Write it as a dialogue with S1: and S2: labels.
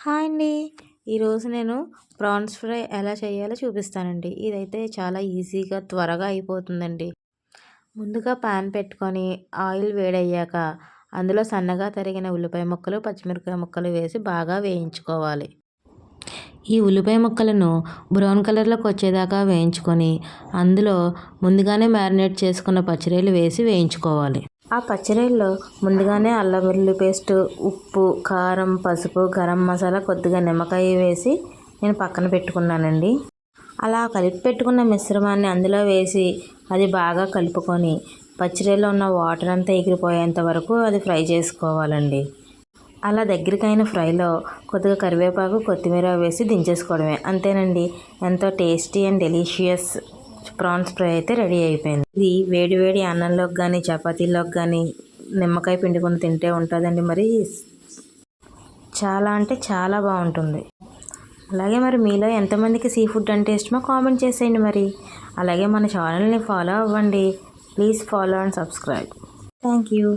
S1: Hi అండి. ఈరోజు నేను ప్రాన్స్ ఫ్రై ఎలా చేయాలో చూపిస్తానండి. ఇదైతే చాలా ఈజీగా త్వరగా అయిపోతుందండి. ముందుగా పాన్ పెట్టుకొని ఆయిల్ వేడయ్యాక అందులో సన్నగా తరిగిన ఉల్లిపాయ ముక్కలు, పచ్చిమిరపకాయ ముక్కలు వేసి బాగా వేయించుకోవాలి. ఈ ఉల్లిపాయ ముక్కలను బ్రౌన్ కలర్లోకి వచ్చేదాకా వేయించుకొని అందులో ముందుగానే మ్యారినేట్ చేసుకున్న పచ్చిరొయ్యలు వేసి వేయించుకోవాలి. ఆ పచ్చిరొయ్యల్లో ముందుగానే అల్లం వెల్లుల్లి పేస్ట్, ఉప్పు, కారం, పసుపు, గరం మసాలా, కొద్దిగా నిమ్మకాయ వేసి నేను పక్కన పెట్టుకున్నానండి. అలా కలిపి పెట్టుకున్న మిశ్రమాన్ని అందులో వేసి అది బాగా కలుపుకొని పచ్చిరొయ్యలో ఉన్న వాటర్ అంతా ఎగిరిపోయేంత వరకు అది ఫ్రై చేసుకోవాలండి. అలా దగ్గరికైన ఫ్రైలో కొద్దిగా కరివేపాకు, కొత్తిమీర వేసి దించేసుకోవడమే. అంతేనండి, ఎంతో tasty and delicious prawns fry అయితే రెడీ అయిపోయింది. ఇది వేడి వేడి అన్నంలోకి కానీ చపాతీలోకి కానీ నిమ్మకాయ పిండుకొని తింటే ఉంటుందండి. మరి చాలా అంటే చాలా బాగుంటుంది. అలాగే మరి మీలో ఎంతమందికి సీ ఫుడ్ అంటే ఇష్టమో కామెంట్ చేసేయండి. మరి అలాగే మన ఛానల్ని ఫాలో అవ్వండి. Please follow and subscribe. Thank you.